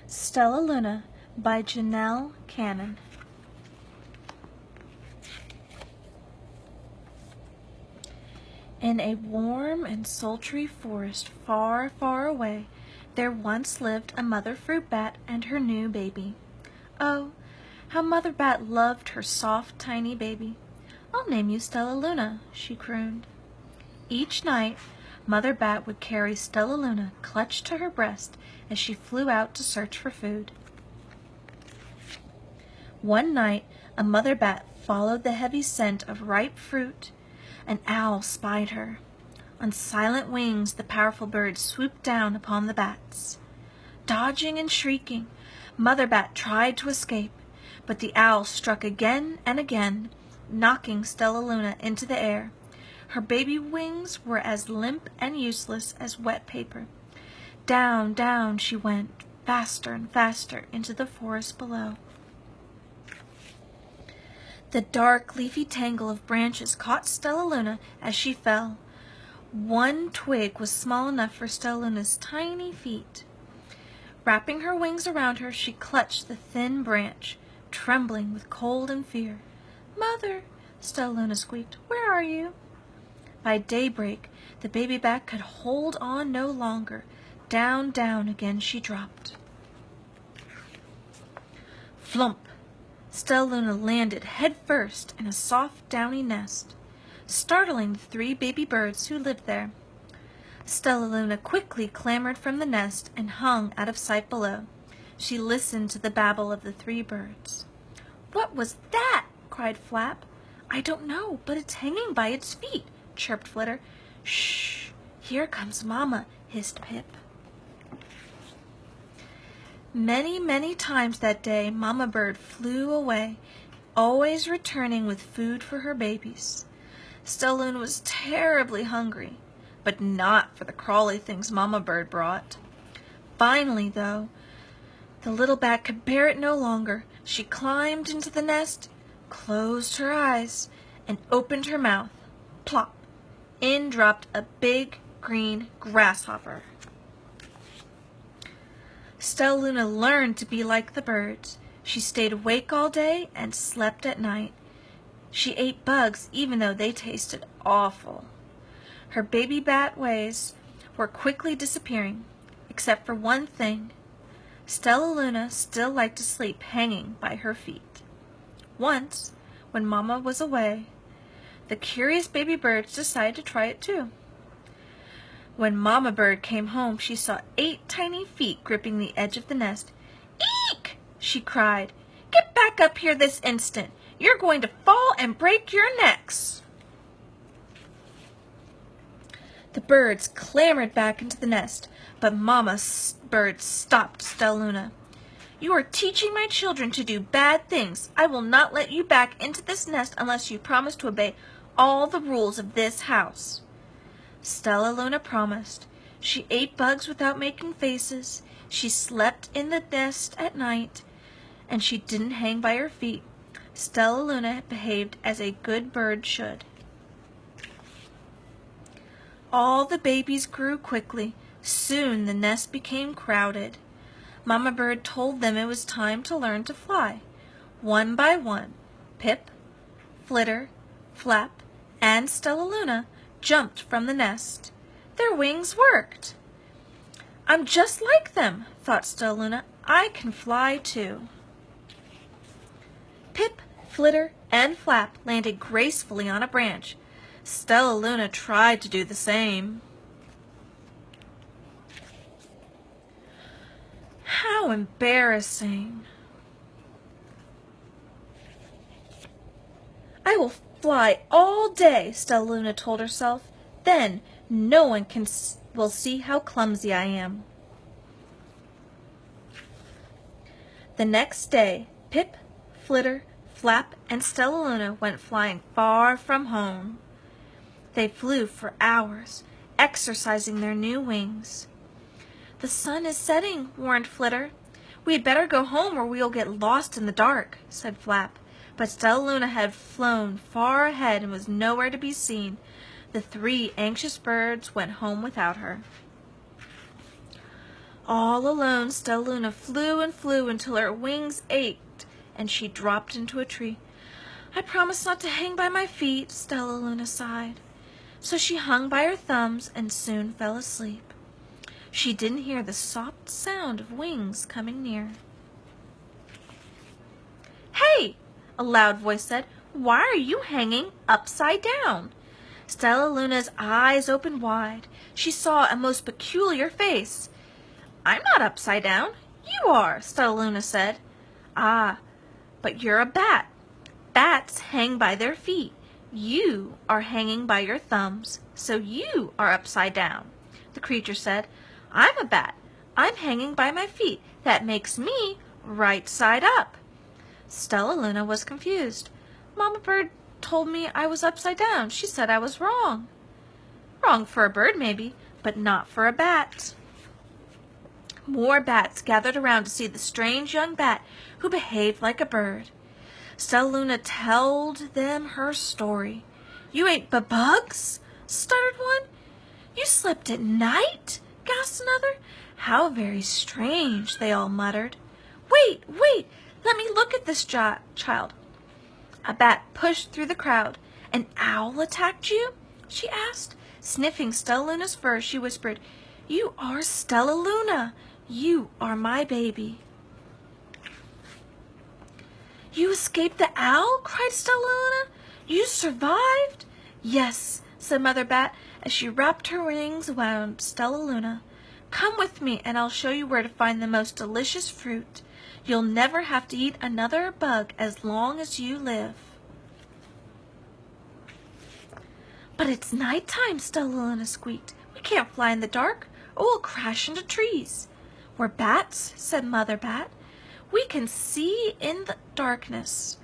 Stellaluna by Janelle Cannon. In a warm and sultry forest far, far away, there once lived a mother fruit bat and her new baby. Oh, how Mother Bat loved her soft, tiny baby. "I'll name you Stellaluna," she crooned. Each night, Mother Bat would carry Stellaluna clutched to her breast as she flew out to search for food. One night, a mother bat followed the heavy scent of ripe fruit. An owl spied her. On silent wings, the powerful bird swooped down upon the bats. Dodging and shrieking, Mother Bat tried to escape, but the owl struck again and again, knocking Stellaluna into the air. Her baby wings were as limp and useless as wet paper. Down, down she went, faster and faster into the forest below. The dark, leafy tangle of branches caught Stellaluna as she fell. One twig was small enough for Stellaluna's tiny feet. Wrapping her wings around her, she clutched the thin branch, trembling with cold and fear. "Mother," Stellaluna squeaked, "where are you?" By daybreak, the baby bat could hold on no longer. Down, down again she dropped. Flump! Stellaluna landed head first in a soft, downy nest, startling the 3 baby birds who lived there. Stellaluna quickly clambered from the nest and hung out of sight below. She listened to the babble of the 3 birds. "What was that?" cried Flap. "I don't know, but it's hanging by its feet," chirped Flitter. "Shh! Here comes Mama," hissed Pip. Many, many times that day, Mama Bird flew away, always returning with food for her babies. Stellaluna was terribly hungry, but not for the crawly things Mama Bird brought. Finally, though, the little bat could bear it no longer. She climbed into the nest, closed her eyes, and opened her mouth. Plop! In dropped a big green grasshopper. Stellaluna learned to be like the birds. She stayed awake all day and slept at night. She ate bugs even though they tasted awful. Her baby bat ways were quickly disappearing, except for one thing. Stellaluna still liked to sleep hanging by her feet. Once, when Mama was away, the curious baby birds decided to try it too. When Mama Bird came home, she saw 8 tiny feet gripping the edge of the nest. "Eek!" she cried. "Get back up here this instant. You're going to fall and break your necks." The birds clambered back into the nest, but Mama Bird stopped Stellaluna. "You are teaching my children to do bad things. I will not let you back into this nest unless you promise to obey all the rules of this house." Stellaluna promised. She ate bugs without making faces. She slept in the nest at night, and she didn't hang by her feet. Stellaluna behaved as a good bird should. All the babies grew quickly. Soon the nest became crowded. Mama Bird told them it was time to learn to fly. One by one, Pip, Flitter, Flap, and Stellaluna jumped from the nest. Their wings worked. "I'm just like them," thought Stellaluna. "I can fly too." Pip, Flitter, and Flap landed gracefully on a branch. Stellaluna tried to do the same. How embarrassing. "I will fly all day," Stellaluna told herself. "Then no one will see how clumsy I am." The next day, Pip, Flitter, Flap, and Stellaluna went flying far from home. They flew for hours, exercising their new wings. "The sun is setting," warned Flitter. "We had better go home or we will get lost in the dark," said Flap. But Stellaluna had flown far ahead and was nowhere to be seen. The 3 anxious birds went home without her. All alone, Stellaluna flew and flew until her wings ached and she dropped into a tree. I promised not to hang by my feet, Stellaluna sighed. So she hung by her thumbs and soon fell asleep. She didn't hear the soft sound of wings coming near. "Hey!" a loud voice said. "Why are you hanging upside down?" Stellaluna's eyes opened wide. She saw a most peculiar face. "I'm not upside down. You are," Stellaluna said. "Ah, but you're a bat. Bats hang by their feet. You are hanging by your thumbs, so you are upside down," the creature said. "I'm a bat. I'm hanging by my feet. That makes me right side up." Stellaluna was confused. "Mama Bird told me I was upside down. She said I was wrong." "Wrong for a bird, maybe, but not for a bat." More bats gathered around to see the strange young bat who behaved like a bird. Stellaluna told them her story. "You ate bugs?" stuttered one. "You slept at night?" gasped another. "How very strange," they all muttered. Wait, let me look at this child." A bat pushed through the crowd. "An owl attacked you?" she asked. Sniffing Stellaluna's fur, she whispered, "You are Stellaluna. You are my baby." "You escaped the owl?" cried Stellaluna. "You survived?" "Yes," said Mother Bat as she wrapped her wings around Stellaluna. "Come with me and I'll show you where to find the most delicious fruit. You'll never have to eat another bug as long as you live." "But it's nighttime," Stellaluna squeaked. "We can't fly in the dark or we'll crash into trees." "We're bats," said Mother Bat. "We can see in the darkness.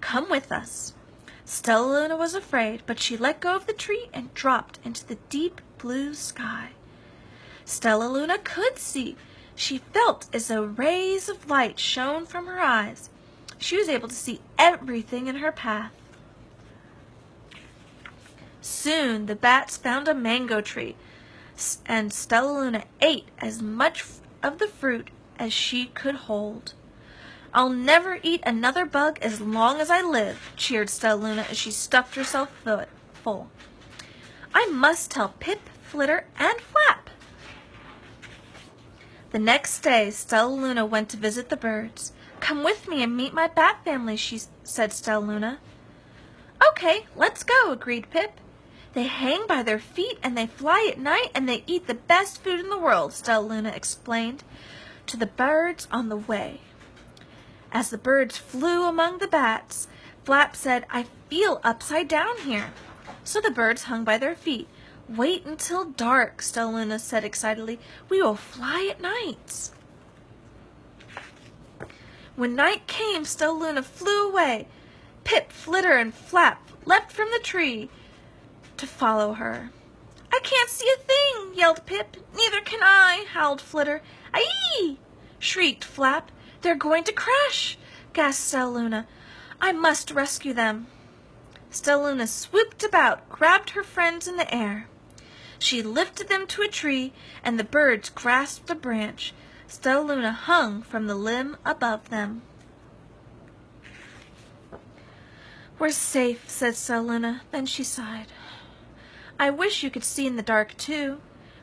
Come with us." Stellaluna was afraid, but she let go of the tree and dropped into the deep blue sky. Stellaluna could see. She felt as though rays of light shone from her eyes. She was able to see everything in her path. Soon the bats found a mango tree, and Stellaluna ate as much of the fruit as she could hold. "I'll never eat another bug as long as I live," cheered Stellaluna as she stuffed herself full. "I must tell Pip, Flitter, and Flap." The next day, Stellaluna went to visit the birds. "Come with me and meet my bat family," said Stellaluna. "Okay, let's go," agreed Pip. "They hang by their feet and they fly at night and they eat the best food in the world," Stellaluna explained to the birds on the way. As the birds flew among the bats, Flap said, "I feel upside down here." So the birds hung by their feet. "Wait until dark," Stellaluna said excitedly. "We will fly at night." When night came, Stellaluna flew away. Pip, Flitter, and Flap leapt from the tree to follow her. "I can't see a thing," yelled Pip. "Neither can I," howled Flitter. "Aye!" shrieked Flap. "They're going to crash," gasped Stellaluna. "I must rescue them." Stellaluna swooped about, grabbed her friends in the air. She lifted them to a tree, and the birds grasped a branch. Stellaluna hung from the limb above them. "We're safe," said Stellaluna. Then she sighed. "I wish you could see in the dark, too."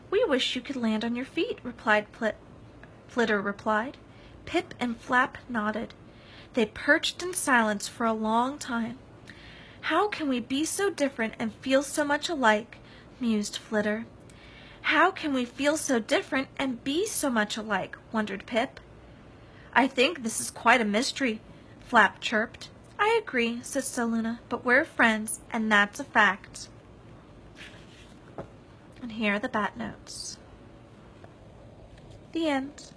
"We wish you could land on your feet," Flitter replied. Pip and Flap nodded. They perched in silence for a long time. "How can we be so different and feel so much alike?" mused Flitter. "How can we feel so different and be so much alike?" wondered Pip. "I think this is quite a mystery," Flap chirped. "I agree," said Stellaluna, "but we're friends, and that's a fact." And here are the bat notes. The end.